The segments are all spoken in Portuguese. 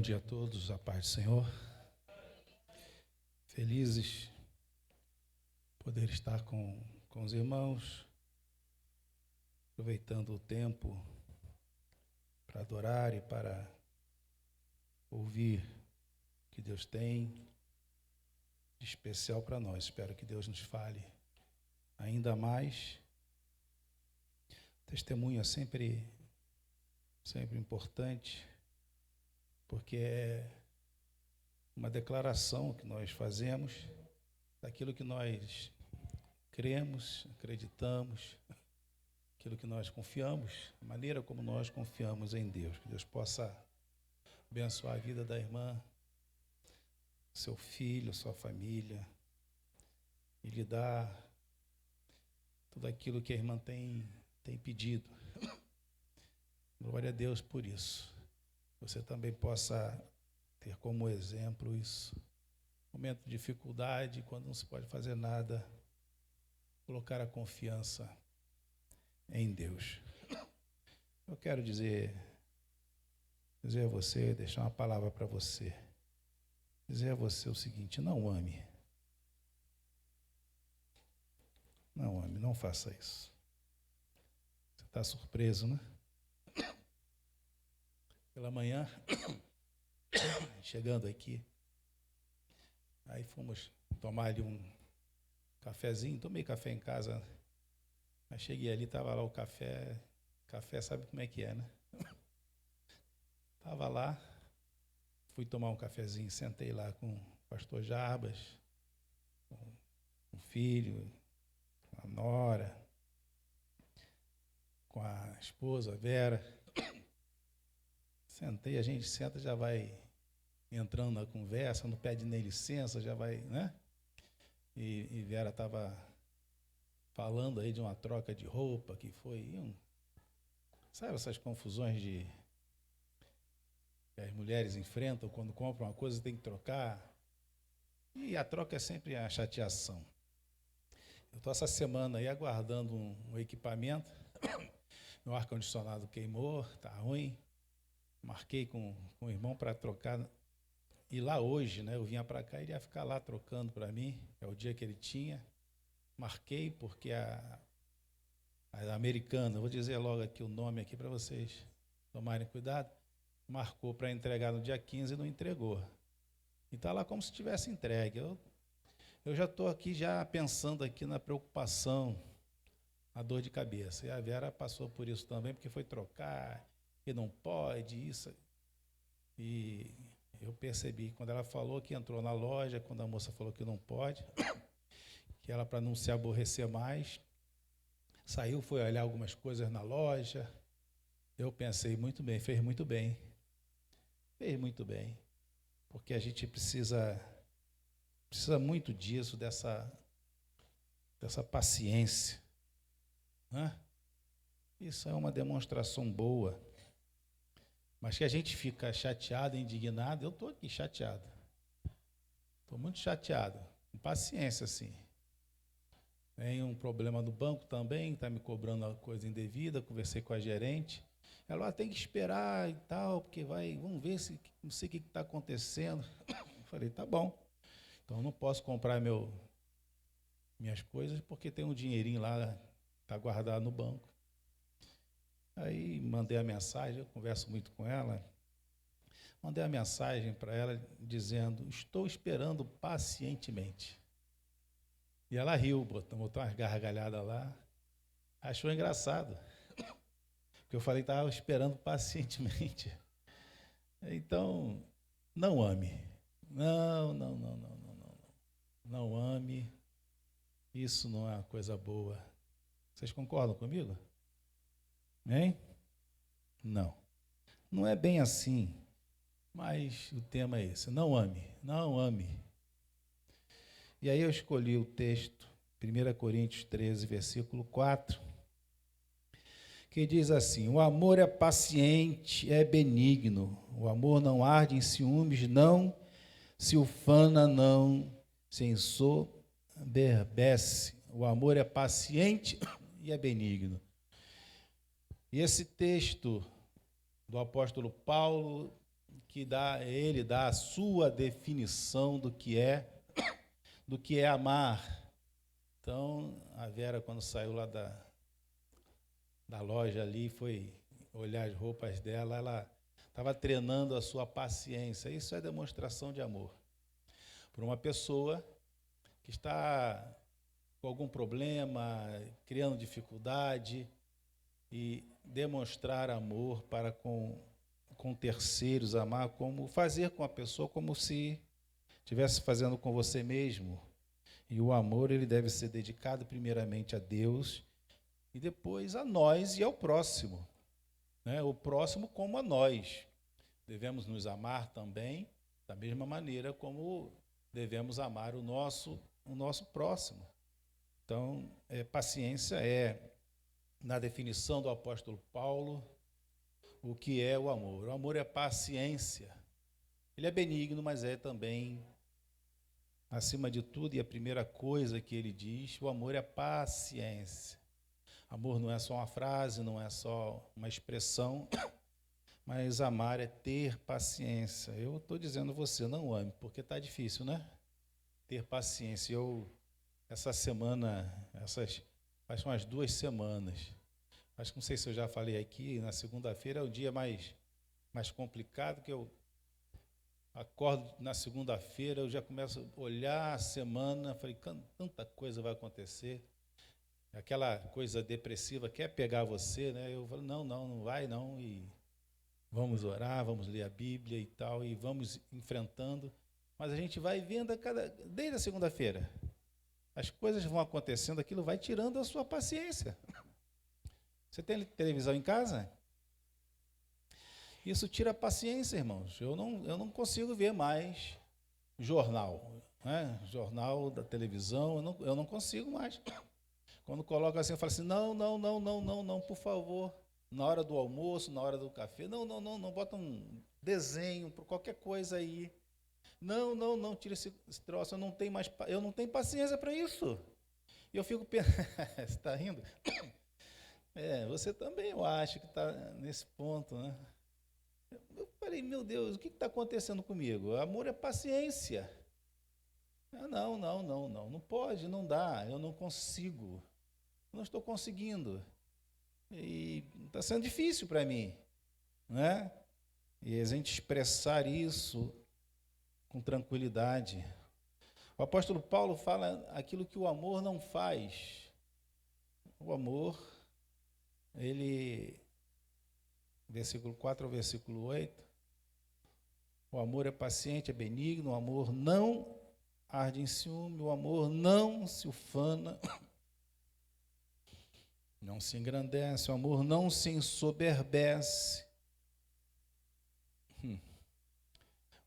Bom dia a todos, a paz do Senhor. Felizes poder estar com os irmãos, aproveitando o tempo para adorar e para ouvir o que Deus tem de especial para nós. Espero que Deus nos fale ainda mais. Testemunho é sempre importante, porque é uma declaração que nós fazemos daquilo que nós cremos, acreditamos, aquilo que nós confiamos, a maneira como nós confiamos em Deus. Que Deus possa abençoar a vida da irmã, seu filho, sua família, e lhe dar tudo aquilo que a irmã tem pedido. Glória a Deus por isso. Você também possa ter como exemplo isso. Momento de dificuldade, quando não se pode fazer nada, colocar a confiança em Deus. Eu quero dizer a você, deixar uma palavra para você. Dizer a você o seguinte: não ame. Não ame, não faça isso. Você está surpreso, né? Pela manhã, chegando aqui, aí fomos tomar ali um cafezinho. Tomei café em casa, mas cheguei ali, estava lá o café. Café sabe como é que é, né? Estava lá, fui tomar um cafezinho, sentei lá com o pastor Jarbas, com o filho, com a nora, com a esposa, Vera. Sentei, a gente senta, já vai entrando na conversa, não pede nem licença, já vai, né? E Vera estava falando aí de uma troca de roupa, que foi sabe essas confusões que as mulheres enfrentam quando compram uma coisa, tem que trocar. E a troca é sempre a chateação. Eu estou essa semana aí aguardando um equipamento, meu ar-condicionado queimou, está ruim. Marquei com o irmão para trocar. E lá hoje, né, eu vinha para cá, ele ia ficar lá trocando para mim, é o dia que ele tinha. Marquei porque a americana, vou dizer logo aqui o nome aqui para vocês tomarem cuidado, marcou para entregar no dia 15 e não entregou. E está lá como se tivesse entregue. Eu já estou aqui já pensando aqui na preocupação, a dor de cabeça. E a Vera passou por isso também, porque foi trocar, que não pode, isso. E eu percebi, quando ela falou que entrou na loja, quando a moça falou que não pode, que ela, para não se aborrecer mais, saiu, foi olhar algumas coisas na loja. Eu pensei, muito bem, fez muito bem. Fez muito bem. Porque a gente precisa muito disso, dessa paciência. Né? Isso é uma demonstração boa. Mas que a gente fica chateado, indignado, eu estou aqui chateado. Estou muito chateado. Com paciência, sim. Tem um problema no banco também, está me cobrando uma coisa indevida, conversei com a gerente. Ela tem que esperar e tal, porque vamos ver se não sei o que está acontecendo. Eu falei, tá bom. Então eu não posso comprar minhas coisas, porque tem um dinheirinho lá, está guardado no banco. Aí mandei a mensagem, eu converso muito com ela, mandei a mensagem para ela dizendo, estou esperando pacientemente. E ela riu, botou umas gargalhadas lá, achou engraçado, porque eu falei que estava esperando pacientemente. Então, não ame. Não ame, isso não é uma coisa boa. Vocês concordam comigo? Hein? Não. Não é bem assim, mas o tema é esse. Não ame, não ame. E aí eu escolhi o texto, 1 Coríntios 13, versículo 4, que diz assim, o amor é paciente, é benigno, o amor não arde em ciúmes, não se ufana, não se ensoberbece. O amor é paciente e é benigno. E esse texto do apóstolo Paulo que ele dá a sua definição do que é amar. Então, a Vera, quando saiu lá da loja ali, foi olhar as roupas dela, ela estava treinando a sua paciência. Isso é demonstração de amor. Por uma pessoa que está com algum problema, criando dificuldade, e demonstrar amor para com terceiros, amar, como fazer com a pessoa como se estivesse fazendo com você mesmo. E o amor, ele deve ser dedicado primeiramente a Deus e depois a nós e ao próximo, né? O próximo como a nós. Devemos nos amar também da mesma maneira como devemos amar o nosso próximo. Então, paciência na definição do apóstolo Paulo, o que é o amor. O amor é paciência. Ele é benigno, mas é também, acima de tudo, e a primeira coisa que ele diz, o amor é paciência. Amor não é só uma frase, não é só uma expressão, mas amar é ter paciência. Eu estou dizendo você, não ame, porque está difícil, né? Ter paciência. Essa semana, faz umas 2 semanas, acho que não sei se eu já falei aqui, na segunda-feira é o dia mais complicado, que eu acordo na segunda-feira, eu já começo a olhar a semana, falei, tanta coisa vai acontecer. Aquela coisa depressiva quer pegar você, né? Eu falo, não vai não, e vamos orar, vamos ler a Bíblia e tal, e vamos enfrentando. Mas a gente vai vendo desde a segunda-feira, as coisas vão acontecendo, aquilo vai tirando a sua paciência. Você tem televisão em casa? Isso tira a paciência, irmãos. Eu não consigo ver mais jornal, né? Jornal da televisão, eu não consigo mais. Quando coloca assim, eu falo assim, não, por favor. Na hora do almoço, na hora do café, não, bota um desenho, qualquer coisa aí. Não, tira esse troço, eu não tenho paciência para isso. E eu fico pensando, você está rindo? Você também, eu acho que está nesse ponto, né? Eu falei, meu Deus, o que está acontecendo comigo? Amor é paciência. Não pode, não dá, eu não consigo. Não estou conseguindo. E está sendo difícil para mim, né? E a gente expressar isso com tranquilidade. O apóstolo Paulo fala aquilo que o amor não faz. O amor, versículo 4 ao versículo 8, o amor é paciente, é benigno, o amor não arde em ciúme, o amor não se ufana, não se engrandece, o amor não se ensoberbece.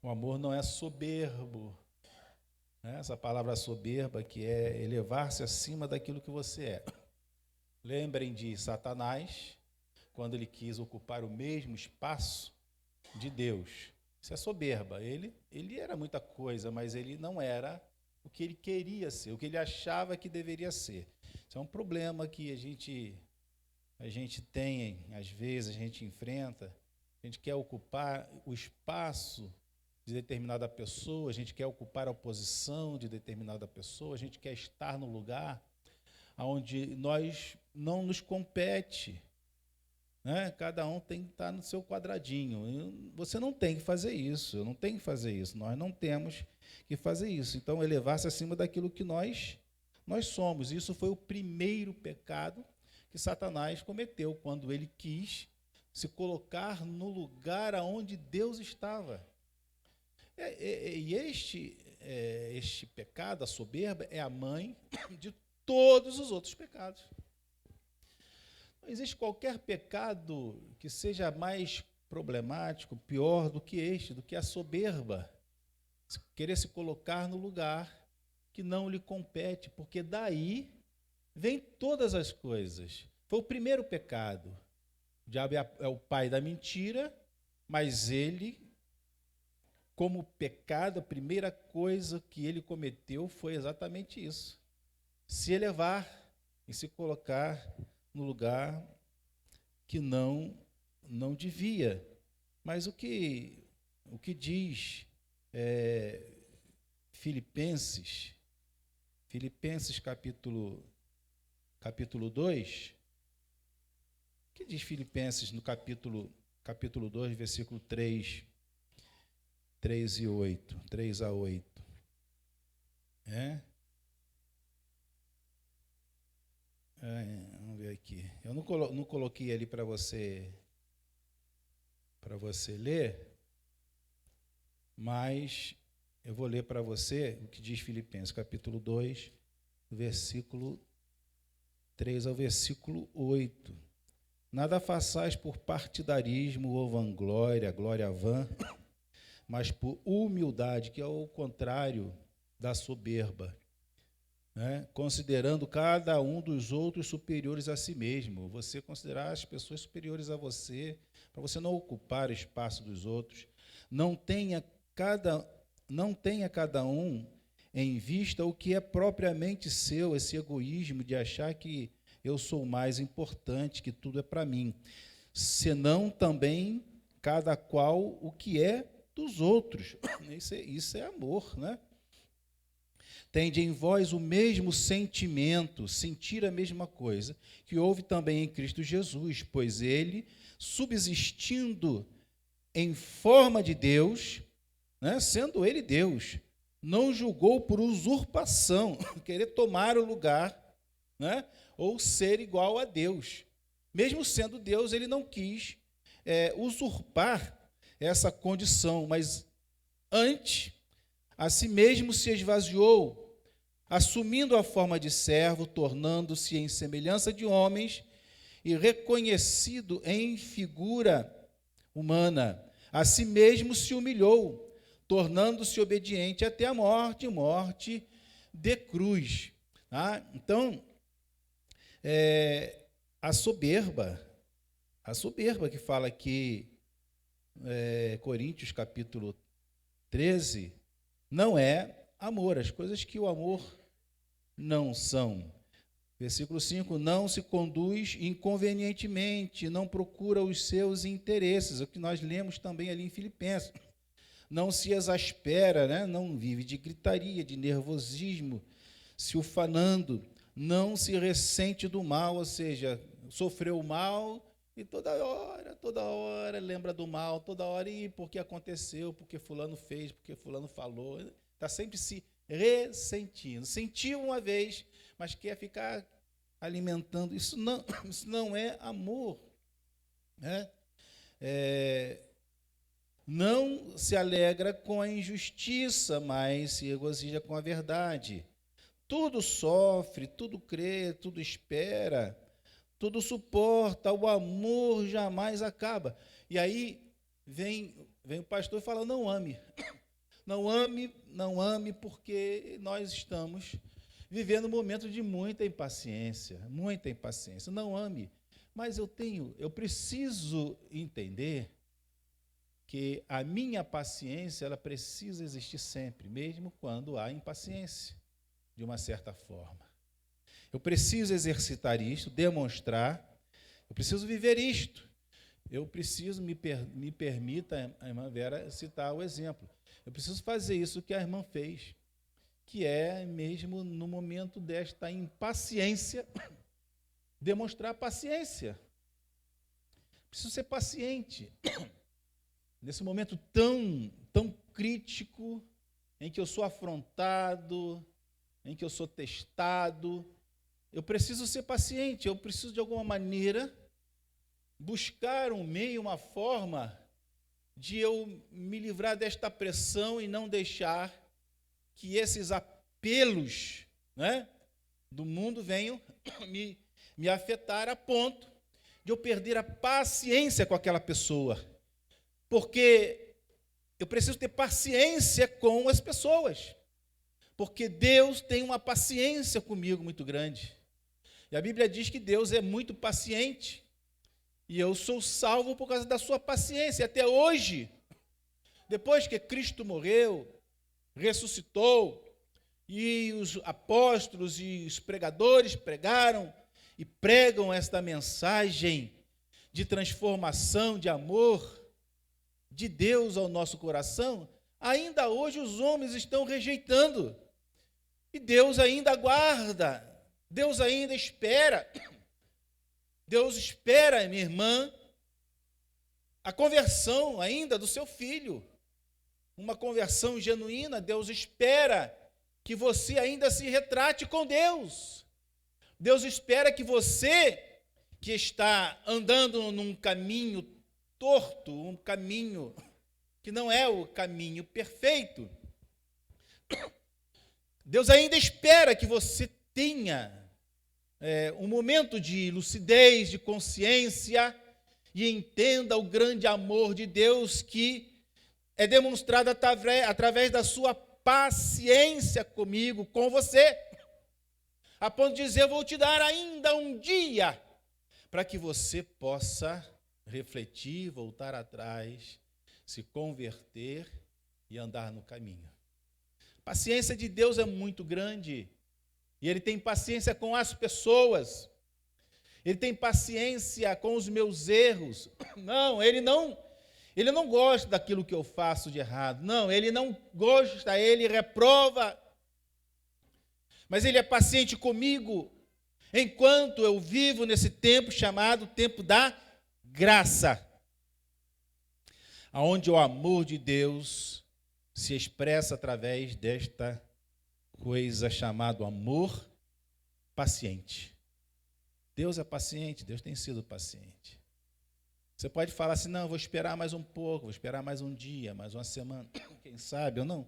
O amor não é soberbo. Né? Essa palavra soberba, que é elevar-se acima daquilo que você é. Lembrem de Satanás, quando ele quis ocupar o mesmo espaço de Deus. Isso é soberba. Ele era muita coisa, mas ele não era o que ele queria ser, o que ele achava que deveria ser. Isso é um problema que a gente tem, às vezes a gente enfrenta. A gente quer ocupar o espaço de determinada pessoa, a gente quer ocupar a posição de determinada pessoa, a gente quer estar no lugar onde nós não nos compete, né? Cada um tem que estar no seu quadradinho. Você não tem que fazer isso, eu não tenho que fazer isso, nós não temos que fazer isso. Então, elevar-se acima daquilo que nós somos. Isso foi o primeiro pecado que Satanás cometeu, quando ele quis se colocar no lugar aonde Deus estava. E este pecado, a soberba, é a mãe de todos os outros pecados. Não existe qualquer pecado que seja mais problemático, pior do que a soberba. Querer se colocar no lugar que não lhe compete, porque daí vem todas as coisas. Foi o primeiro pecado. O diabo é o pai da mentira, mas ele, como pecado, a primeira coisa que ele cometeu foi exatamente isso. Se elevar e se colocar no lugar que não devia. Mas o que o que diz Filipenses capítulo 2, o que diz Filipenses no capítulo 2, versículo 3 a 8. Vamos ver aqui. Eu não coloquei ali para você ler, mas eu vou ler para você o que diz Filipenses, capítulo 2, versículo 3 ao versículo 8. Nada façais por partidarismo ou vanglória, glória vã, mas por humildade, que é o contrário da soberba, né? Considerando cada um dos outros superiores a si mesmo. Você considerar as pessoas superiores a você, para você não ocupar o espaço dos outros. Não tenha cada um em vista o que é propriamente seu, esse egoísmo de achar que eu sou mais importante, que tudo é para mim, senão também cada qual o que é dos outros. Isso é amor, né? Tende em vós o mesmo sentimento, sentir a mesma coisa, que houve também em Cristo Jesus, pois ele, subsistindo em forma de Deus, né, sendo ele Deus, não julgou por usurpação, querer tomar o lugar, né, ou ser igual a Deus. Mesmo sendo Deus, ele não quis usurpar essa condição, mas antes, a si mesmo se esvaziou, assumindo a forma de servo, tornando-se em semelhança de homens e reconhecido em figura humana. A si mesmo se humilhou, tornando-se obediente até a morte de cruz. Tá? Então, a soberba que fala aqui, Coríntios capítulo 13, não é amor, as coisas que o amor não são. Versículo 5, não se conduz inconvenientemente, não procura os seus interesses, o que nós lemos também ali em Filipenses. Não se exaspera, né? Não vive de gritaria, de nervosismo, se ufanando, não se ressente do mal, ou seja, sofreu mal e toda hora lembra do mal, toda hora, e porque aconteceu, porque fulano fez, porque fulano falou, está sempre se ressentindo. Sentiu uma vez, mas quer ficar alimentando. Isso não é amor, né? Não se alegra com a injustiça, mas se regozija com a verdade. Tudo sofre, tudo crê, tudo espera, tudo suporta, o amor jamais acaba. E aí vem o pastor e fala, não ame. Não ame, porque nós estamos vivendo um momento de muita impaciência. Não ame. Mas eu preciso entender que a minha paciência, ela precisa existir sempre, mesmo quando há impaciência, de uma certa forma. Eu preciso exercitar isto, demonstrar, eu preciso viver isto. Eu preciso, me permita, a irmã Vera, citar o exemplo. Eu preciso fazer isso que a irmã fez, que é mesmo no momento desta impaciência, demonstrar paciência. Preciso ser paciente. Nesse momento tão crítico, em que eu sou afrontado, em que eu sou testado, eu preciso ser paciente, eu preciso de alguma maneira buscar um meio, uma forma de eu me livrar desta pressão e não deixar que esses apelos, né, do mundo venham me afetar a ponto de eu perder a paciência com aquela pessoa. Porque eu preciso ter paciência com as pessoas. Porque Deus tem uma paciência comigo muito grande. E a Bíblia diz que Deus é muito paciente. E eu sou salvo por causa da sua paciência. Até hoje, depois que Cristo morreu, ressuscitou, e os apóstolos e os pregadores pregaram e pregam esta mensagem de transformação, de amor, de Deus ao nosso coração, ainda hoje os homens estão rejeitando. E Deus ainda aguarda, Deus ainda espera. Deus espera, minha irmã, a conversão ainda do seu filho. Uma conversão genuína. Deus espera que você ainda se retrate com Deus. Deus espera que você, que está andando num caminho torto, um caminho que não é o caminho perfeito, Deus ainda espera que você tenha um momento de lucidez, de consciência, e entenda o grande amor de Deus que é demonstrado através da sua paciência comigo, com você, a ponto de dizer: eu vou te dar ainda um dia, para que você possa refletir, voltar atrás, se converter e andar no caminho. A paciência de Deus é muito grande, e Ele tem paciência com as pessoas, Ele tem paciência com os meus erros. Não, Ele não gosta daquilo que eu faço de errado. Não, Ele não gosta, Ele reprova. Mas Ele é paciente comigo, enquanto eu vivo nesse tempo chamado tempo da graça, onde o amor de Deus se expressa através desta coisa chamada amor paciente. Deus é paciente, Deus tem sido paciente. Você pode falar assim: não, eu vou esperar mais um pouco, vou esperar mais um dia, mais uma semana, quem sabe, eu não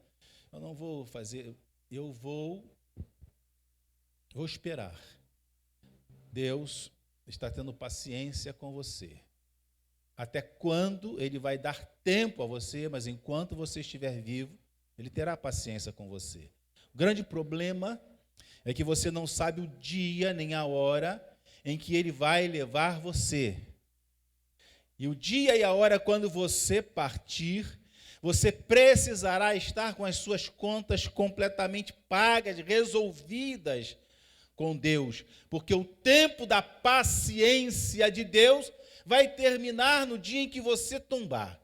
vou fazer, eu vou esperar. Deus está tendo paciência com você. Até quando Ele vai dar tempo a você, mas enquanto você estiver vivo, Ele terá paciência com você. O grande problema é que você não sabe o dia nem a hora em que Ele vai levar você. E o dia e a hora quando você partir, você precisará estar com as suas contas completamente pagas, resolvidas com Deus, porque o tempo da paciência de Deus vai terminar no dia em que você tombar.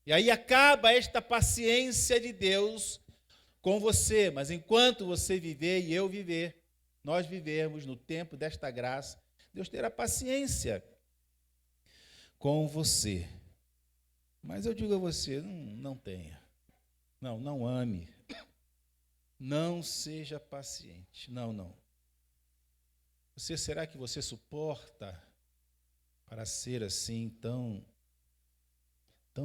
E aí acaba esta paciência de Deus com você, mas enquanto você viver e eu viver, nós vivermos no tempo desta graça, Deus terá paciência com você. Mas eu digo a você, não tenha. Não ame. Não seja paciente. Não. Será que você suporta para ser assim tão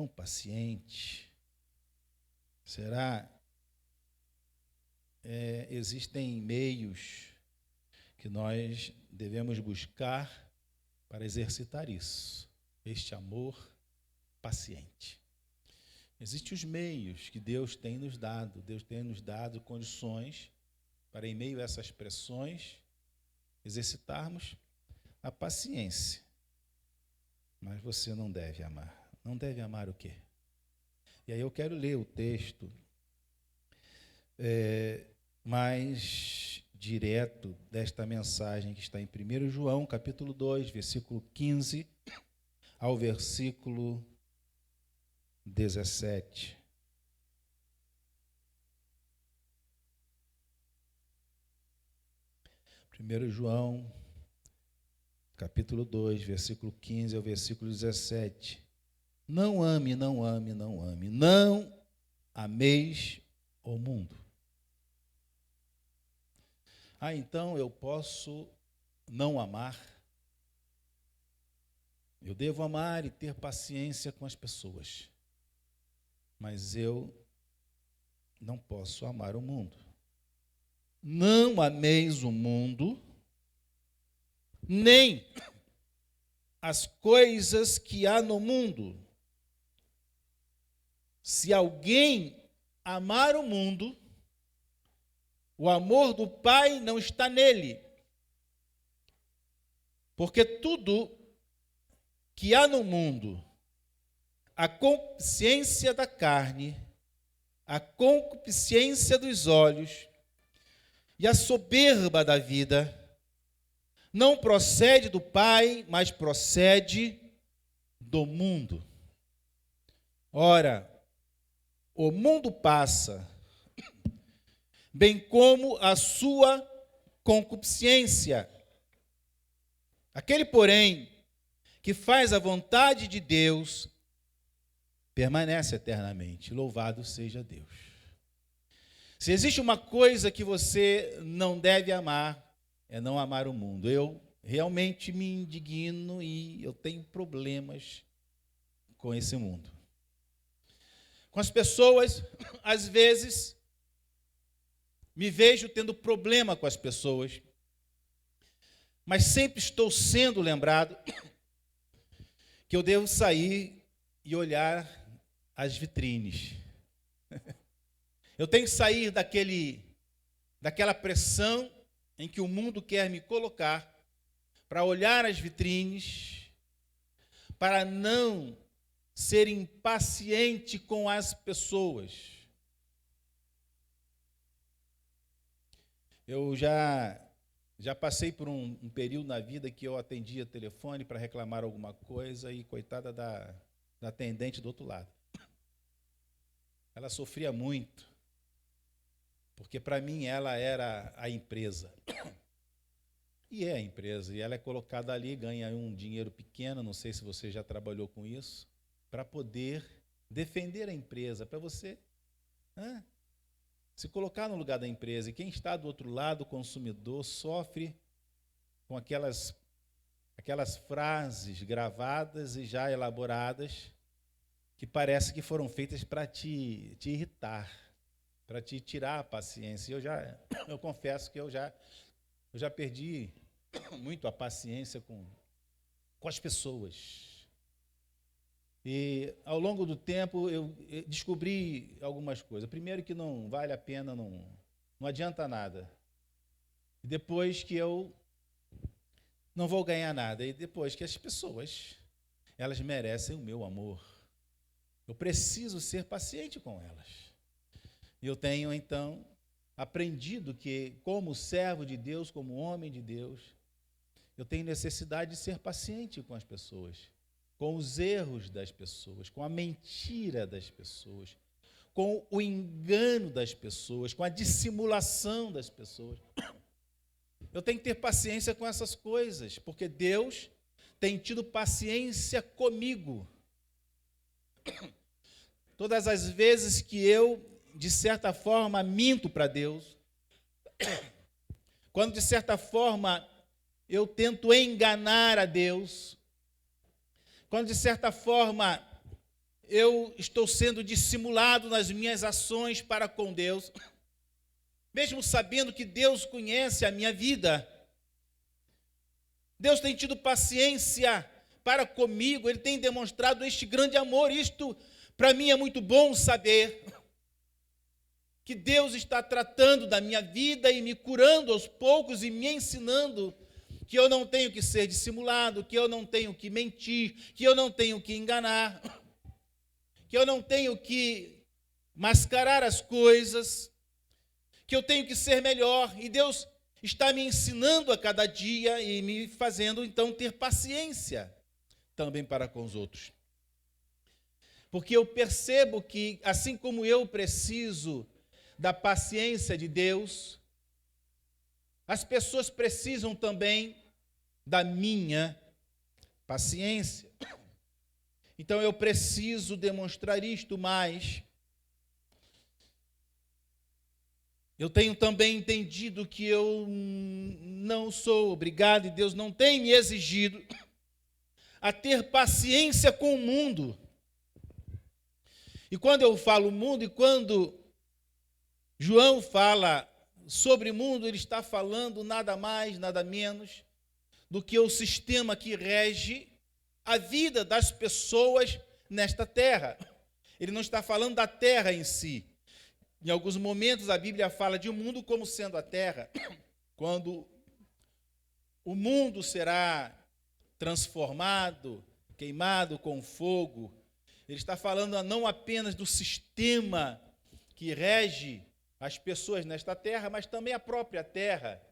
paciente? Será? Existem meios que nós devemos buscar para exercitar isso, este amor paciente. Existem os meios que Deus tem nos dado condições para, em meio a essas pressões, exercitarmos a paciência. Mas você não deve amar. Não deve amar o quê? E aí eu quero ler o texto mais direto desta mensagem que está em 1 João, capítulo 2, versículo 15 ao versículo 17. Primeiro João, capítulo 2, versículo 15 ao versículo 17. Não ame, não ameis o mundo. Então eu posso não amar. Eu devo amar e ter paciência com as pessoas. Mas eu não posso amar o mundo. Não ameis o mundo, nem as coisas que há no mundo. Se alguém amar o mundo, o amor do Pai não está nele. Porque tudo que há no mundo, a concupiscência da carne, a concupiscência dos olhos e a soberba da vida, não procede do Pai, mas procede do mundo. Ora, o mundo passa, bem como a sua concupiscência. Aquele, porém, que faz a vontade de Deus, permanece eternamente. Louvado seja Deus. Se existe uma coisa que você não deve amar, é não amar o mundo. Eu realmente me indigno e eu tenho problemas com esse mundo. Com as pessoas, às vezes, me vejo tendo problema com as pessoas, mas sempre estou sendo lembrado que eu devo sair e olhar as vitrines. Eu tenho que sair daquela pressão em que o mundo quer me colocar para olhar as vitrines, para não ser impaciente com as pessoas. Eu já passei por um período na vida que eu atendia telefone para reclamar alguma coisa e coitada da atendente do outro lado. Ela sofria muito, porque para mim ela era a empresa. E é a empresa, e ela é colocada ali, ganha um dinheiro pequeno, não sei se você já trabalhou com isso, para poder defender a empresa, para você se colocar no lugar da empresa. E quem está do outro lado, o consumidor, sofre com aquelas frases gravadas e já elaboradas que parece que foram feitas para te irritar, para te tirar a paciência. Eu confesso que eu já perdi muito a paciência com as pessoas. E, ao longo do tempo, eu descobri algumas coisas. Primeiro, que não vale a pena, não adianta nada. E depois, que eu não vou ganhar nada. E depois, que as pessoas, elas merecem o meu amor. Eu preciso ser paciente com elas. E eu tenho, então, aprendido que, como servo de Deus, como homem de Deus, eu tenho necessidade de ser paciente com as pessoas, com os erros das pessoas, com a mentira das pessoas, com o engano das pessoas, com a dissimulação das pessoas. Eu tenho que ter paciência com essas coisas, porque Deus tem tido paciência comigo. Todas as vezes que eu, de certa forma, minto para Deus, quando, de certa forma, eu tento enganar a Deus, quando, de certa forma, eu estou sendo dissimulado nas minhas ações para com Deus, mesmo sabendo que Deus conhece a minha vida, Deus tem tido paciência para comigo, Ele tem demonstrado este grande amor. Isto, para mim, é muito bom saber que Deus está tratando da minha vida e me curando aos poucos e me ensinando que eu não tenho que ser dissimulado, que eu não tenho que mentir, que eu não tenho que enganar, que eu não tenho que mascarar as coisas, que eu tenho que ser melhor. E Deus está me ensinando a cada dia e me fazendo, então, ter paciência também para com os outros. Porque eu percebo que, assim como eu preciso da paciência de Deus, as pessoas precisam também da minha paciência. Então eu preciso demonstrar isto mais. Eu tenho também entendido que eu não sou obrigado, e Deus não tem me exigido a ter paciência com o mundo. E quando eu falo mundo, e quando João fala sobre mundo, ele está falando nada mais, nada menos do que o sistema que rege a vida das pessoas nesta terra. Ele não está falando da terra em si. Em alguns momentos a Bíblia fala de um mundo como sendo a terra, quando o mundo será transformado, queimado com fogo. Ele está falando não apenas do sistema que rege as pessoas nesta terra, mas também a própria terra,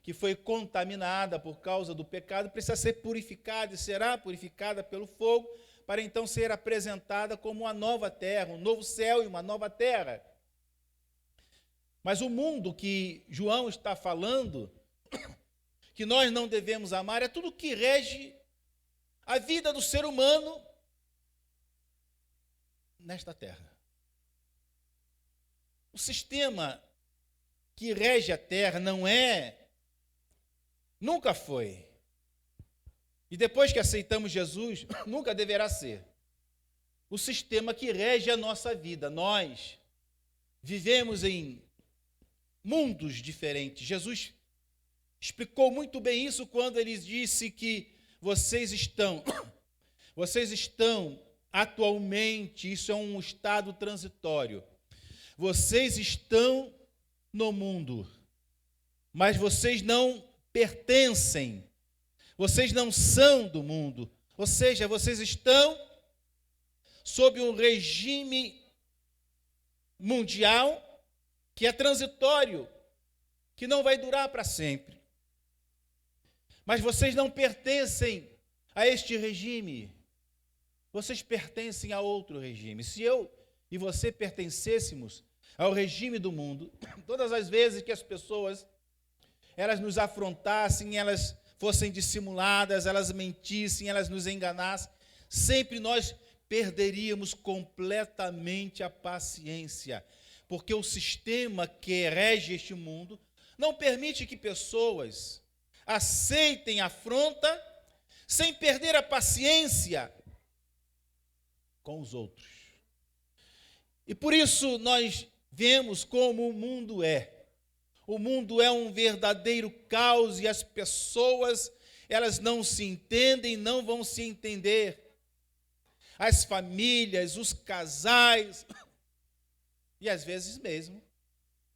que foi contaminada por causa do pecado, precisa ser purificada e será purificada pelo fogo, para então ser apresentada como uma nova terra, um novo céu e uma nova terra. Mas o mundo que João está falando, que nós não devemos amar, é tudo que rege a vida do ser humano nesta terra. O sistema que rege a terra nunca foi, e depois que aceitamos Jesus, nunca deverá ser o sistema que rege a nossa vida. Nós vivemos em mundos diferentes. Jesus explicou muito bem isso quando ele disse que vocês estão atualmente, isso é um estado transitório, vocês estão no mundo, mas vocês não pertencem, vocês não são do mundo, ou seja, vocês estão sob um regime mundial que é transitório, que não vai durar para sempre. Mas vocês não pertencem a este regime, vocês pertencem a outro regime. Se eu e você pertencêssemos ao regime do mundo, todas as vezes que as pessoas elas nos afrontassem, elas fossem dissimuladas, elas mentissem, elas nos enganassem, sempre nós perderíamos completamente a paciência, porque o sistema que rege este mundo não permite que pessoas aceitem a afronta sem perder a paciência com os outros. E por isso nós vemos como o mundo é. O mundo é um verdadeiro caos e as pessoas, elas não se entendem, não vão se entender. As famílias, os casais, e às vezes mesmo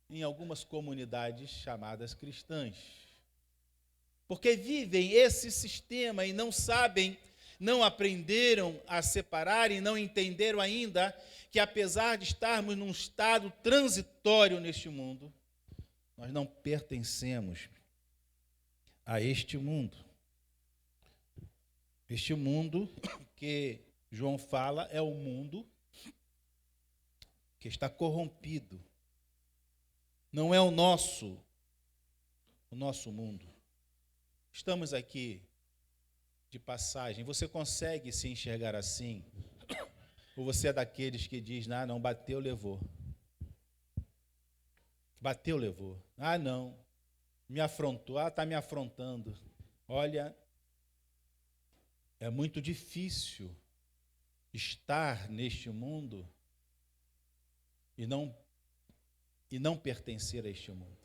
em algumas comunidades chamadas cristãs. Porque vivem esse sistema e não sabem, não aprenderam a separar e não entenderam ainda que apesar de estarmos num estado transitório neste mundo, nós não pertencemos a este mundo. Este mundo que João fala é o mundo que está corrompido. Não é o nosso mundo. Estamos aqui de passagem. Você consegue se enxergar assim? Ou você é daqueles que diz, não, bateu, levou. Bateu, levou. Não, me afrontou. Está me afrontando. Olha, é muito difícil estar neste mundo e não pertencer a este mundo.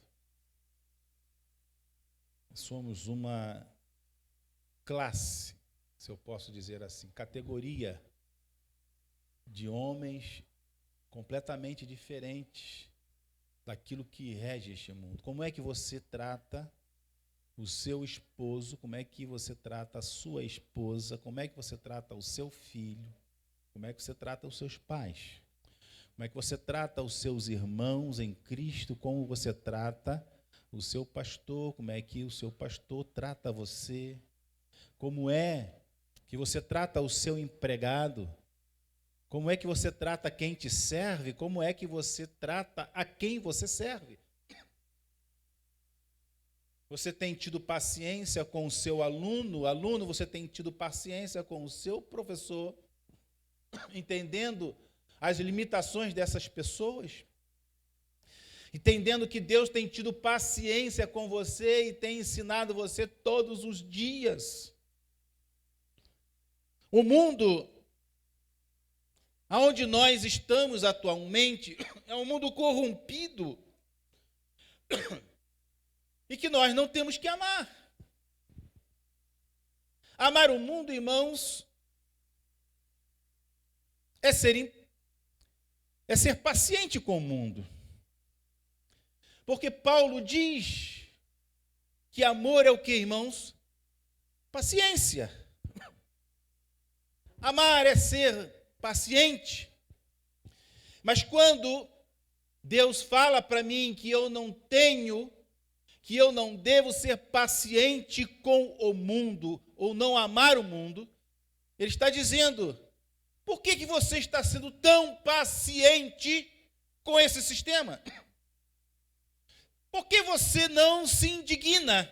Somos uma classe, se eu posso dizer assim, categoria de homens completamente diferentes daquilo que rege este mundo. Como é que você trata o seu esposo? Como é que você trata a sua esposa? Como é que você trata o seu filho? Como é que você trata os seus pais? Como é que você trata os seus irmãos em Cristo? Como você trata o seu pastor? Como é que o seu pastor trata você? Como é que você trata o seu empregado? Como é que você trata quem te serve? Como é que você trata a quem você serve? Você tem tido paciência com o seu aluno? Aluno, você tem tido paciência com o seu professor? Entendendo as limitações dessas pessoas? Entendendo que Deus tem tido paciência com você e tem ensinado você todos os dias. O mundo onde nós estamos atualmente é um mundo corrompido e que nós não temos que amar. Amar o mundo, irmãos, é ser paciente com o mundo. Porque Paulo diz que amor é o que, irmãos? Paciência. Amar é ser paciente. Mas quando Deus fala para mim que eu não tenho que eu não devo ser paciente com o mundo, ou não amar o mundo, ele está dizendo, por que você está sendo tão paciente com esse sistema? Por que você não se indigna?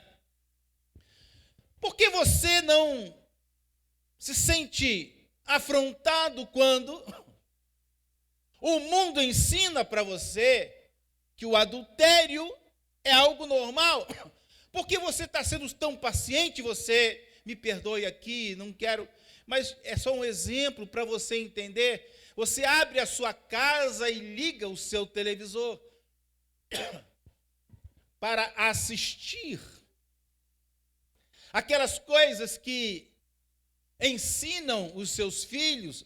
Por que você não se sente afrontado quando o mundo ensina para você que o adultério é algo normal? Por que você está sendo tão paciente? Você, me perdoe aqui, não quero, mas é só um exemplo para você entender. Você abre a sua casa e liga o seu televisor para assistir aquelas coisas que ensinam os seus filhos,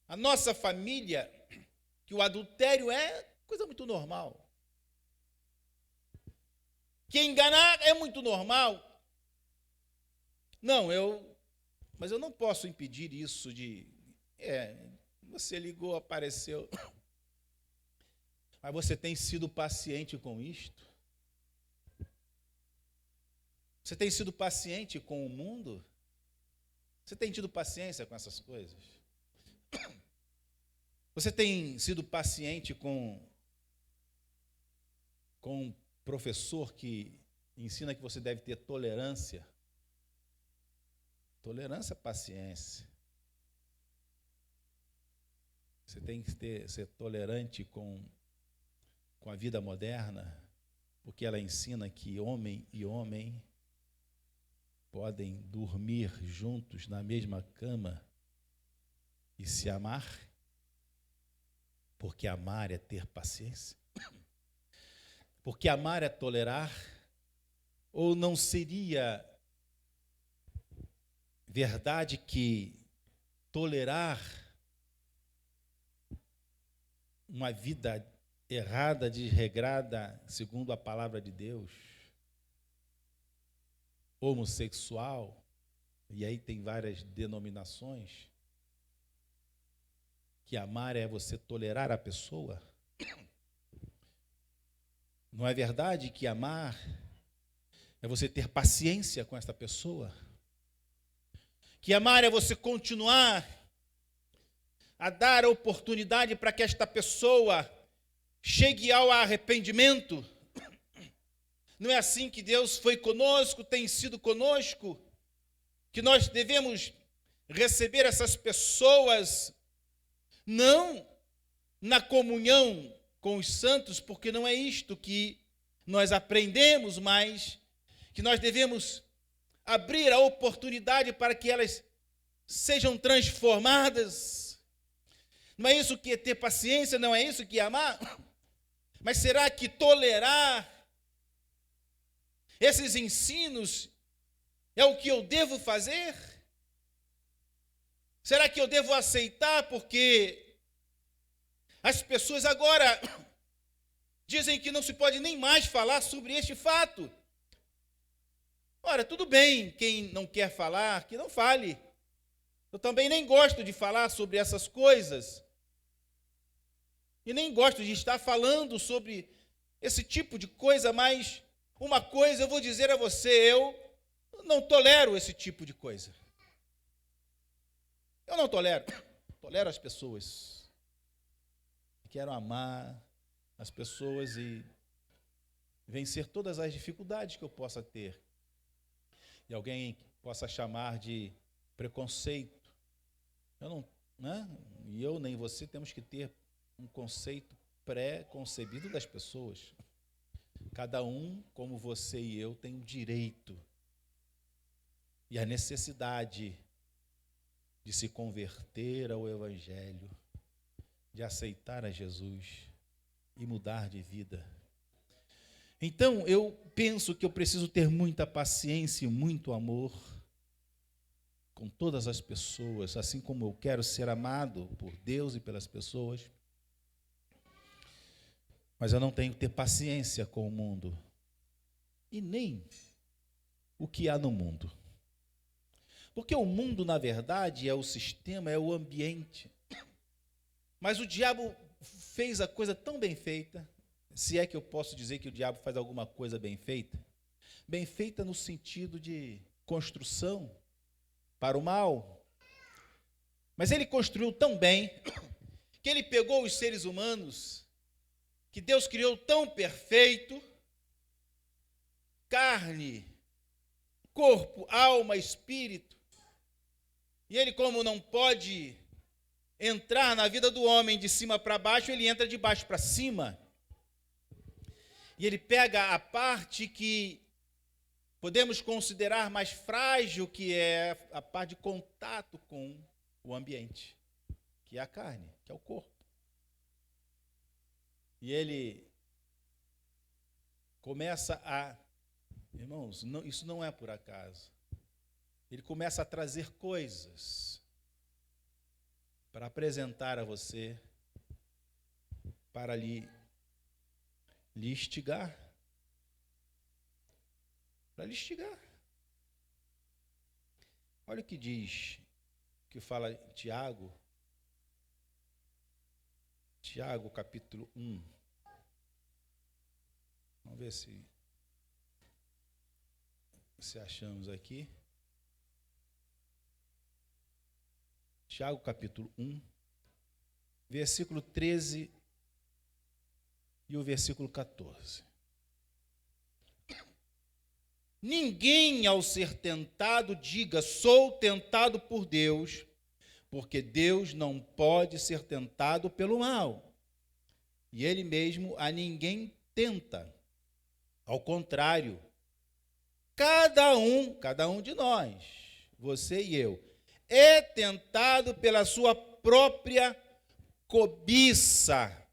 a nossa família, que o adultério é coisa muito normal. Que enganar é muito normal. Não, mas eu não posso impedir isso de... você ligou, apareceu. Mas você tem sido paciente com isto? Você tem sido paciente com o mundo? Você tem tido paciência com essas coisas? Você tem sido paciente com um professor que ensina que você deve ter tolerância? Tolerância é paciência. Você tem que ser tolerante com a vida moderna, porque ela ensina que homem e homem podem dormir juntos na mesma cama e se amar, porque amar é ter paciência, porque amar é tolerar, ou não seria verdade que tolerar uma vida errada, desregrada, segundo a palavra de Deus, homossexual, e aí tem várias denominações, que amar é você tolerar a pessoa? Não é verdade que amar é você ter paciência com esta pessoa? Que amar é você continuar a dar a oportunidade para que esta pessoa chegue ao arrependimento? Não é assim que Deus foi conosco, tem sido conosco, que nós devemos receber essas pessoas, não na comunhão com os santos, porque não é isto que nós aprendemos, mas que nós devemos abrir a oportunidade para que elas sejam transformadas. Não é isso que é ter paciência, não é isso que é amar? Mas será que tolerar esses ensinos é o que eu devo fazer? Será que eu devo aceitar porque as pessoas agora dizem que não se pode nem mais falar sobre este fato? Ora, tudo bem, quem não quer falar, que não fale. Eu também nem gosto de falar sobre essas coisas. E nem gosto de estar falando sobre esse tipo de coisa, mas uma coisa eu vou dizer a você, eu não tolero esse tipo de coisa. Eu não tolero as pessoas. Quero amar as pessoas e vencer todas as dificuldades que eu possa ter. E alguém possa chamar de preconceito. E eu nem você temos que ter um conceito pré-concebido das pessoas. Cada um, como você e eu, tem o direito e a necessidade de se converter ao Evangelho, de aceitar a Jesus e mudar de vida. Então, eu penso que eu preciso ter muita paciência e muito amor com todas as pessoas, assim como eu quero ser amado por Deus e pelas pessoas. Mas eu não tenho que ter paciência com o mundo e nem o que há no mundo. Porque o mundo, na verdade, é o sistema, é o ambiente. Mas o diabo fez a coisa tão bem feita, se é que eu posso dizer que o diabo faz alguma coisa bem feita. Bem feita no sentido de construção para o mal. Mas ele construiu tão bem que ele pegou os seres humanos que Deus criou tão perfeito, carne, corpo, alma, espírito. E ele, como não pode entrar na vida do homem de cima para baixo, ele entra de baixo para cima. E ele pega a parte que podemos considerar mais frágil, que é a parte de contato com o ambiente, que é a carne, que é o corpo. E ele começa a... Irmãos, isso não é por acaso. Ele começa a trazer coisas para apresentar a você, para lhe instigar. Para lhe instigar. Olha o que diz, que fala Tiago. Tiago, capítulo 1. Vamos ver se achamos aqui. Tiago, capítulo 1, versículo 13 e o versículo 14. Ninguém, ao ser tentado, diga, sou tentado por Deus, porque Deus não pode ser tentado pelo mal. E ele mesmo a ninguém tenta. Ao contrário, cada um de nós, você e eu, é tentado pela sua própria cobiça,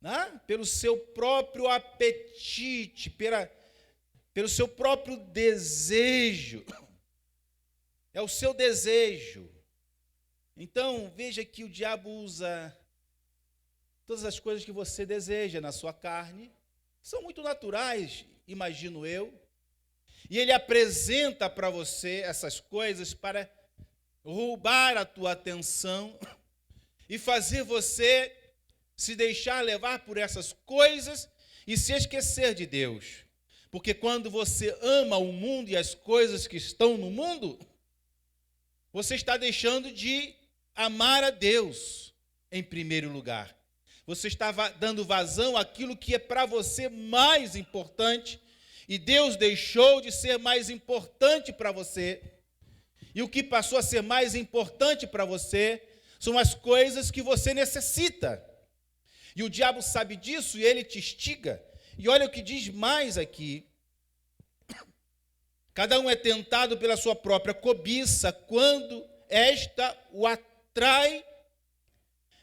né? Pelo seu próprio apetite, pelo seu próprio desejo. É o seu desejo. Então, veja que o diabo usa todas as coisas que você deseja na sua carne, são muito naturais, imagino eu, e ele apresenta para você essas coisas para roubar a tua atenção e fazer você se deixar levar por essas coisas e se esquecer de Deus. Porque quando você ama o mundo e as coisas que estão no mundo, você está deixando de amar a Deus em primeiro lugar. Você está dando vazão àquilo que é para você mais importante, e Deus deixou de ser mais importante para você. E o que passou a ser mais importante para você são as coisas que você necessita. E o diabo sabe disso e ele te instiga. E olha o que diz mais aqui. Cada um é tentado pela sua própria cobiça, quando esta o atrai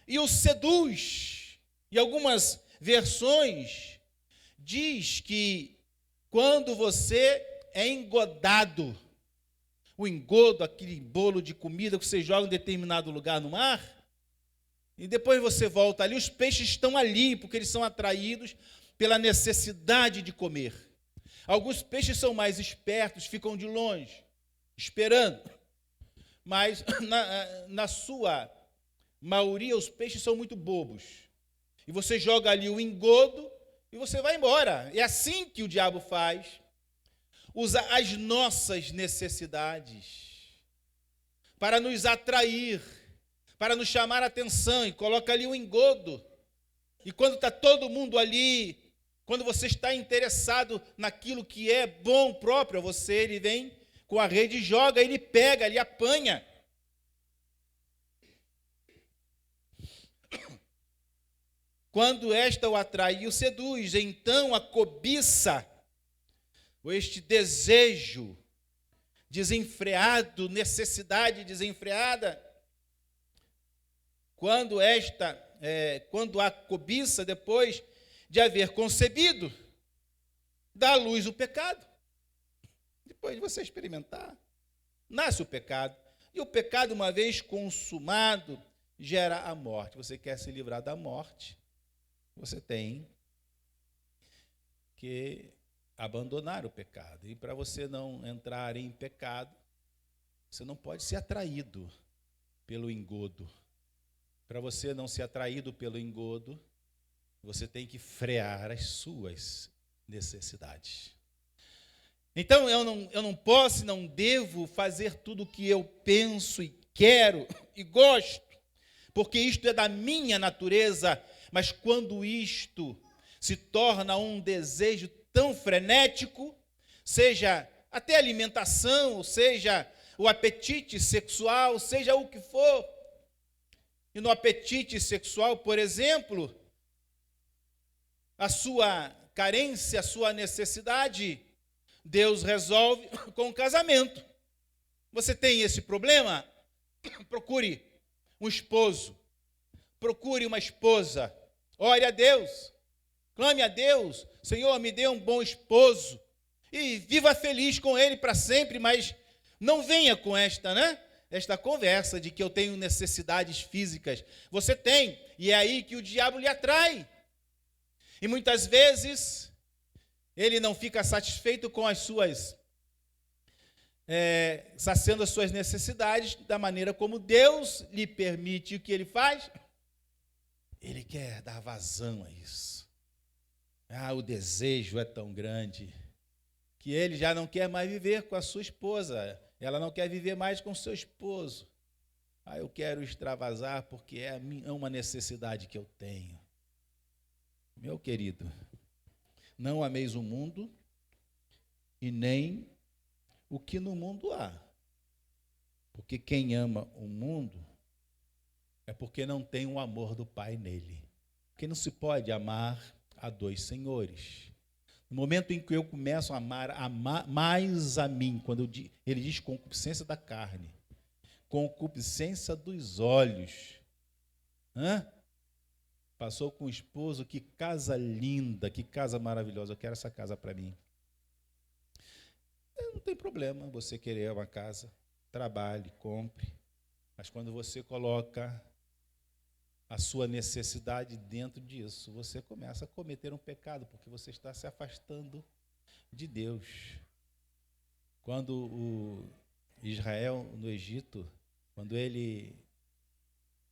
e o seduz. E algumas versões diz que quando você é engodado, o engodo, aquele bolo de comida que você joga em determinado lugar no mar, e depois você volta ali, os peixes estão ali, porque eles são atraídos pela necessidade de comer. Alguns peixes são mais espertos, ficam de longe, esperando. Mas, na sua maioria, os peixes são muito bobos. E você joga ali o engodo e você vai embora. É assim que o diabo faz. Usa as nossas necessidades para nos atrair, para nos chamar a atenção, e coloca ali o engodo. E quando está todo mundo ali, quando você está interessado naquilo que é bom próprio a você, ele vem com a rede e joga, ele pega, ele apanha. Quando esta o atrai e o seduz, então a cobiça, ou este desejo desenfreado, necessidade desenfreada, quando a cobiça, depois de haver concebido, dá à luz o pecado. Depois de você experimentar, nasce o pecado. E o pecado, uma vez consumado, gera a morte. Você quer se livrar da morte, você tem que abandonar o pecado. E para você não entrar em pecado, você não pode ser atraído pelo engodo. Para você não ser atraído pelo engodo, você tem que frear as suas necessidades. Então, eu não posso e não devo fazer tudo o que eu penso e quero e gosto, porque isto é da minha natureza, mas quando isto se torna um desejo tão frenético, seja até alimentação, ou seja o apetite sexual, seja o que for, e no apetite sexual, por exemplo, a sua carência, a sua necessidade, Deus resolve com o casamento. Você tem esse problema? Procure um esposo, procure uma esposa, ore a Deus, clame a Deus, Senhor, me dê um bom esposo, e viva feliz com ele para sempre, mas não venha com esta conversa de que eu tenho necessidades físicas. Você tem, e é aí que o diabo lhe atrai. E muitas vezes ele não fica satisfeito com as suas, saciando as suas necessidades da maneira como Deus lhe permite. O que ele faz? Ele quer dar vazão a isso. O desejo é tão grande que ele já não quer mais viver com a sua esposa, ela não quer viver mais com o seu esposo. Eu quero extravasar porque é uma necessidade que eu tenho. Meu querido, não ameis o mundo e nem o que no mundo há. Porque quem ama o mundo é porque não tem o amor do Pai nele. Porque não se pode amar a dois senhores. No momento em que eu começo a amar mais a mim, quando ele diz concupiscência da carne, concupiscência dos olhos. Passou com o esposo, que casa linda, que casa maravilhosa, eu quero essa casa para mim. Não tem problema você querer uma casa, trabalhe, compre, mas quando você coloca a sua necessidade dentro disso, você começa a cometer um pecado, porque você está se afastando de Deus. Quando o Israel, no Egito, quando ele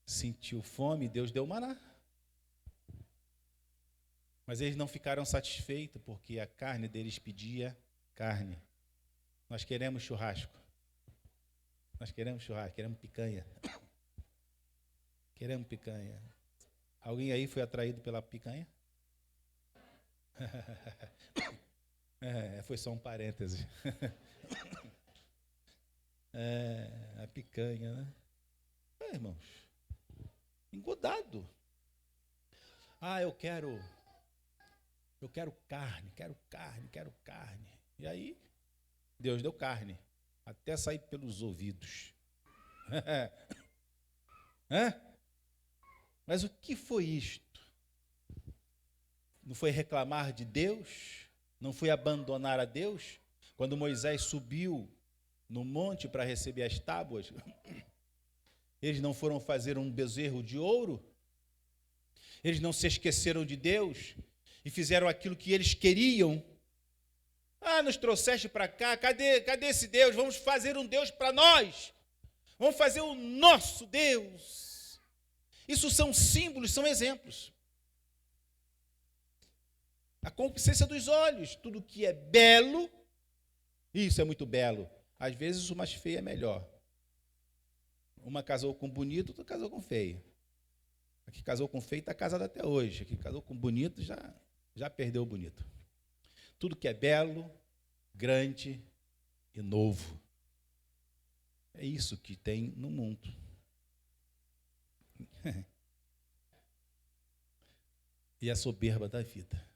sentiu fome, Deus deu maná. Mas eles não ficaram satisfeitos, porque a carne deles pedia carne. Nós queremos churrasco. Nós queremos churrasco, queremos picanha. Queremos picanha. Alguém aí foi atraído pela picanha? Foi só um parêntese. A picanha, né? Irmãos, engodado. Eu quero carne, quero carne. E aí, Deus deu carne, até sair pelos ouvidos. Mas o que foi isto? Não foi reclamar de Deus? Não foi abandonar a Deus? Quando Moisés subiu no monte para receber as tábuas, eles não foram fazer um bezerro de ouro? Eles não se esqueceram de Deus e fizeram aquilo que eles queriam? Nos trouxeste para cá, cadê esse Deus? Vamos fazer um Deus para nós. Vamos fazer o nosso Deus. Isso são símbolos, são exemplos. A concupiscência dos olhos, tudo que é belo, isso é muito belo. Às vezes o mais feio é melhor. Uma casou com bonito, outra casou com feio. A que casou com feio está casada até hoje. A que casou com bonito já perdeu o bonito. Tudo que é belo, grande e novo. É isso que tem no mundo. E a soberba da vida.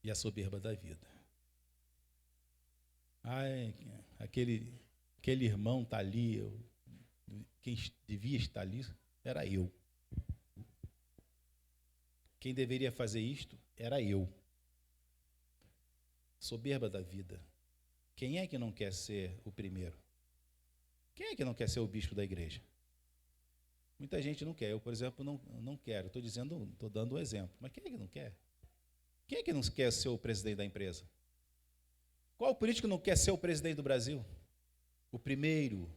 E a soberba da vida. Aquele irmão está ali, quem devia estar ali era eu. Quem deveria fazer isto era eu. Soberba da vida. Quem é que não quer ser o primeiro? Quem é que não quer ser o bispo da igreja? Muita gente não quer. Eu, por exemplo, não quero. Estou dando um exemplo. Mas quem é que não quer? Quem é que não quer ser o presidente da empresa? Qual político não quer ser o presidente do Brasil? O primeiro.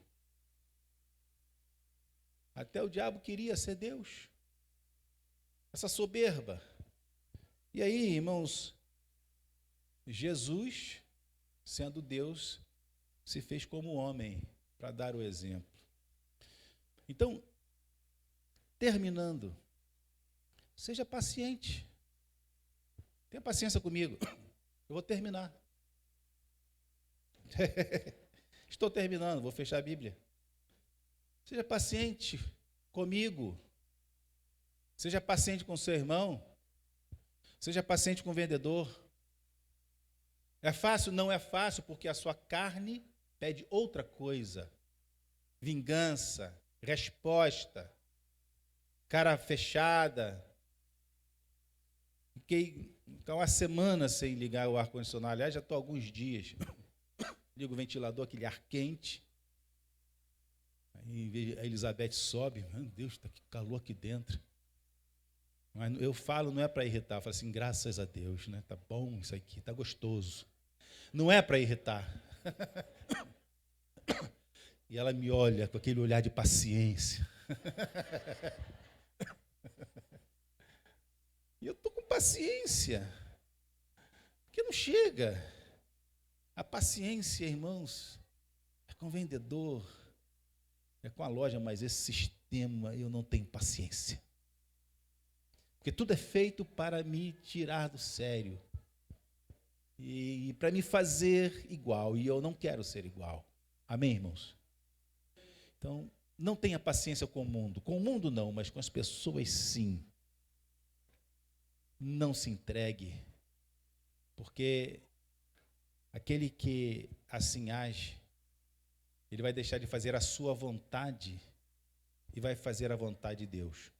Até o diabo queria ser Deus. essa soberba. E aí, irmãos, Jesus, sendo Deus, se fez como homem para dar o exemplo. Então, terminando, seja paciente. Tenha paciência comigo. Eu vou terminar. Estou terminando, vou fechar a Bíblia. Seja paciente comigo. Seja paciente com seu irmão. Seja paciente com o vendedor. É fácil? Não é fácil, porque a sua carne pede outra coisa. Vingança, resposta, cara fechada. Fiquei uma semana sem ligar o ar-condicionado. Aliás, já estou há alguns dias. Ligo o ventilador, aquele ar quente. Aí a Elizabeth sobe. Meu Deus, está que calor aqui dentro. Mas eu falo, não é para irritar. Eu falo assim, graças a Deus, né? Tá bom isso aqui, tá gostoso. Não é para irritar. E ela me olha com aquele olhar de paciência. E eu estou com paciência. Porque não chega. A paciência, irmãos, é com o vendedor, é com a loja, mas esse sistema eu não tenho paciência. Porque tudo é feito para me tirar do sério. E para me fazer igual. E eu não quero ser igual. Amém, irmãos? Então, não tenha paciência com o mundo. Com o mundo não, mas com as pessoas sim. Não se entregue. Porque aquele que assim age, ele vai deixar de fazer a sua vontade e vai fazer a vontade de Deus.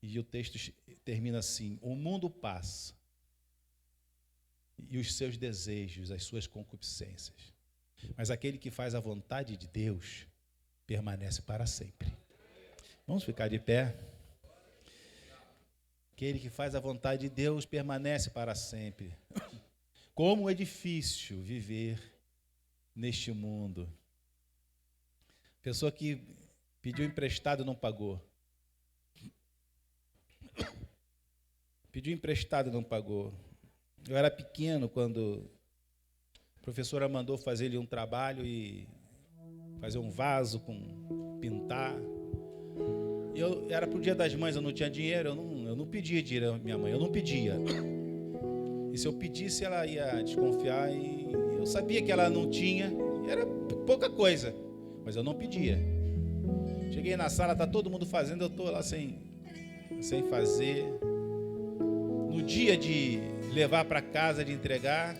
E o texto termina assim: o mundo passa e os seus desejos, as suas concupiscências. Mas aquele que faz a vontade de Deus permanece para sempre. Vamos ficar de pé? Aquele que faz a vontade de Deus permanece para sempre. Como é difícil viver neste mundo. Pessoa que pediu emprestado e não pagou. Pediu emprestado e não pagou. Eu era pequeno quando a professora mandou fazer-lhe um trabalho e fazer um vaso com pintar. Era para o Dia das Mães, eu não tinha dinheiro, eu não pedia dinheiro à minha mãe, eu não pedia. E se eu pedisse, ela ia desconfiar, e eu sabia que ela não tinha, era pouca coisa, mas eu não pedia. Cheguei na sala, está todo mundo fazendo, eu estou lá sem fazer. No dia de levar para casa, de entregar,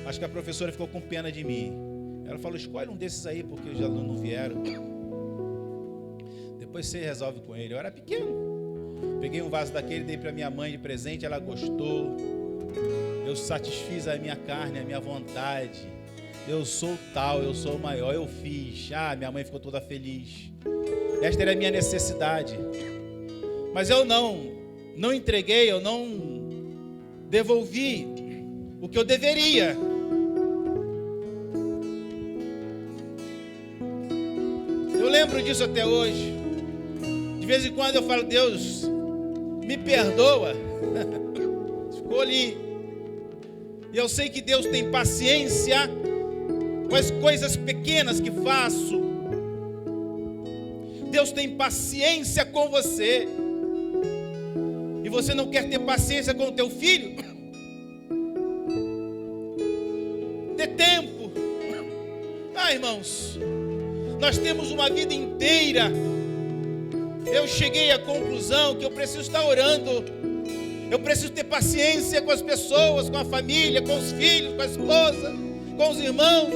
acho que a professora ficou com pena de mim. Ela falou, escolhe um desses aí, porque os alunos não vieram. Depois você resolve com ele. Eu era pequeno. Peguei um vaso daquele, dei para minha mãe de presente, ela gostou. Eu satisfiz a minha carne, a minha vontade. Eu sou tal, eu sou maior, eu fiz. Minha mãe ficou toda feliz. Esta era a minha necessidade. Mas eu não entreguei, eu não devolvi o que eu deveria. Eu lembro disso até hoje. De vez em quando eu falo, Deus, me perdoa. Ficou ali. E eu sei que Deus tem paciência com as coisas pequenas que faço. Deus tem paciência com você. E você não quer ter paciência com o teu filho? Dê tempo. Irmãos, nós temos uma vida inteira. Eu cheguei à conclusão que eu preciso estar orando. Eu preciso ter paciência com as pessoas, com a família, com os filhos, com a esposa, com os irmãos.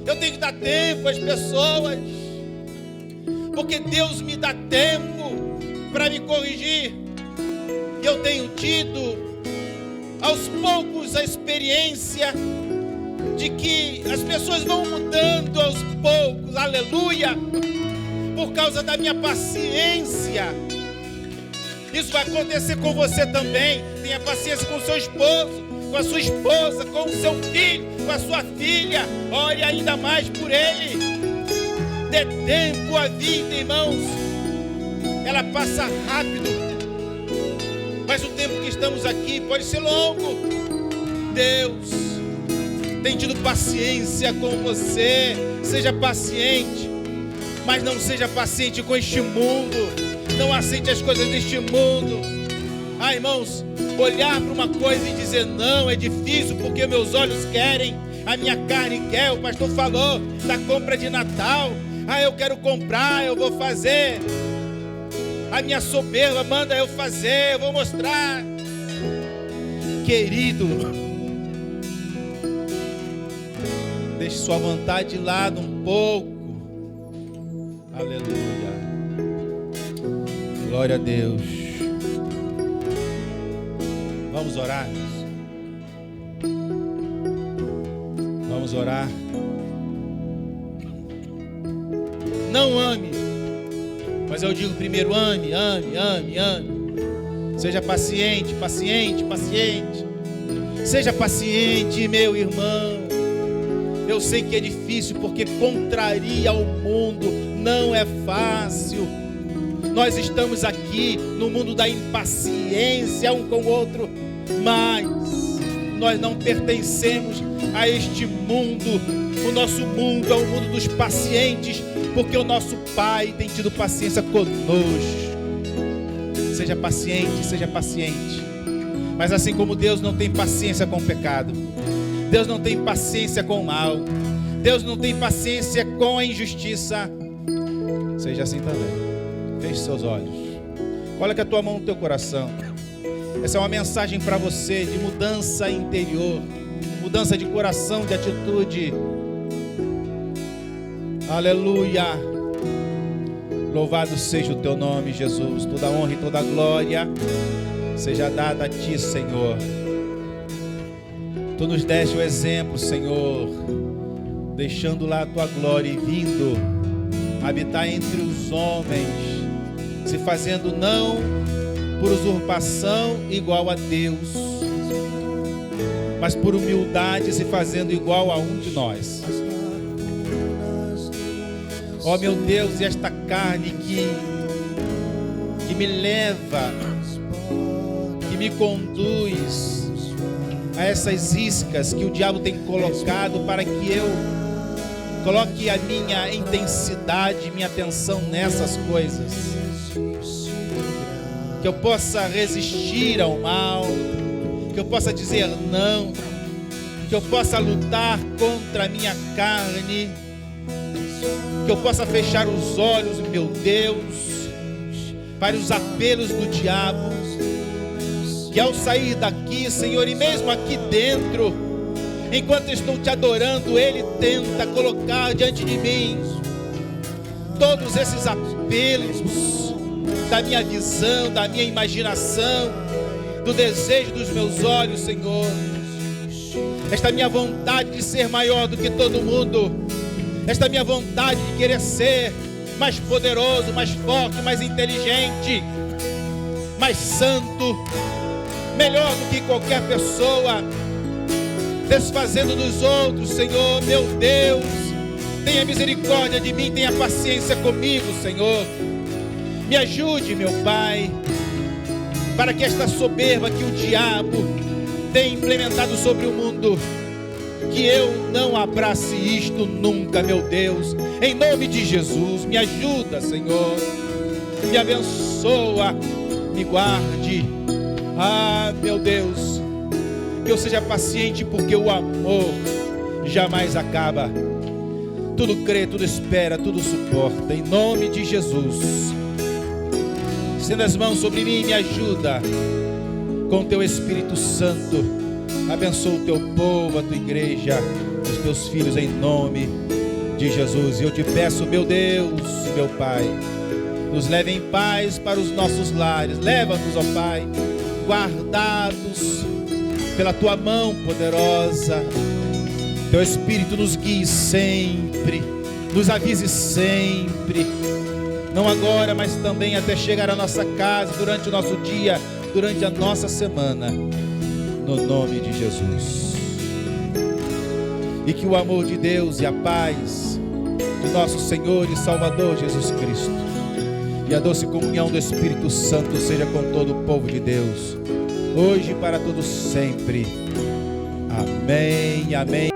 Eu tenho que dar tempo às pessoas, porque Deus me dá tempo para me corrigir. Eu tenho tido aos poucos a experiência de que as pessoas vão mudando aos poucos, aleluia, por causa da minha paciência. Isso vai acontecer com você também. Tenha paciência com o seu esposo, com a sua esposa, com o seu filho, com a sua filha. Ore ainda mais por ele. Dê tempo à vida, irmãos. ela passa rápido, mas o tempo que estamos aqui pode ser longo. Deus tem tido paciência com você. Seja paciente, mas não seja paciente com este mundo. Não aceite as coisas deste mundo. Irmãos, olhar para uma coisa e dizer não é difícil, porque meus olhos querem, a minha carne quer. O pastor falou da compra de Natal. Eu quero comprar, eu vou fazer. A minha soberba manda eu fazer, eu vou mostrar. Querido, deixe sua vontade de lado um pouco. Aleluia. Glória a Deus. Vamos orar. Vamos orar. Não ame, mas eu digo primeiro: ame, ame, ame, ame. Seja paciente, paciente, paciente. Seja paciente, meu irmão. Eu sei que é difícil, porque contraria o mundo, não é fácil. Nós estamos aqui no mundo da impaciência um com o outro, mas nós não pertencemos a este mundo. O nosso mundo é o mundo dos pacientes, porque o nosso Pai tem tido paciência conosco. Seja paciente, seja paciente. Mas assim como Deus não tem paciência com o pecado, Deus não tem paciência com o mal, Deus não tem paciência com a injustiça, seja assim também. Feche seus olhos. Coloque a tua mão no teu coração. Essa é uma mensagem para você de mudança interior, mudança de coração, de atitude. Aleluia. Louvado seja o teu nome, Jesus. Toda honra e toda glória seja dada a ti, Senhor. Tu nos deste o exemplo, Senhor, deixando lá a tua glória e vindo habitar entre os homens, se fazendo não por usurpação igual a Deus, mas por humildade, se fazendo igual a um de nós. Ó meu Deus, e esta carne que me leva, que me conduz a essas iscas que o diabo tem colocado para que eu coloque a minha intensidade, minha atenção nessas coisas, que eu possa resistir ao mal, que eu possa dizer não, que eu possa lutar contra a minha carne, que eu possa fechar os olhos, meu Deus, para os apelos do diabo, que ao sair daqui, Senhor, e mesmo aqui dentro, enquanto estou te adorando, ele tenta colocar diante de mim todos esses apelos da minha visão, da minha imaginação, do desejo dos meus olhos, Senhor. Esta minha vontade de ser maior do que todo mundo, esta minha vontade de querer ser mais poderoso, mais forte, mais inteligente, mais santo, melhor do que qualquer pessoa, desfazendo dos outros, Senhor, meu Deus, tenha misericórdia de mim, tenha paciência comigo, Senhor. Me ajude, meu Pai, para que esta soberba que o diabo tem implementado sobre o mundo, que eu não abrace isto nunca, meu Deus. Em nome de Jesus, me ajuda, Senhor. Me abençoa, me guarde. Meu Deus, que eu seja paciente, porque o amor jamais acaba. Tudo crê, tudo espera, tudo suporta. Em nome de Jesus. Estenda as mãos sobre mim e me ajuda com teu Espírito Santo. Abençoa o teu povo, a tua igreja, os teus filhos, em nome de Jesus. E eu te peço, meu Deus, meu Pai, nos leve em paz para os nossos lares. Leva-nos, ó Pai, guardados pela tua mão poderosa. Teu Espírito nos guie sempre, nos avise sempre, não agora, mas também até chegar à nossa casa, durante o nosso dia, durante a nossa semana, no nome de Jesus. E que o amor de Deus e a paz de nosso Senhor e Salvador Jesus Cristo E a doce comunhão do Espírito Santo seja com todo o povo de Deus, hoje e para todos sempre. Amém, amém.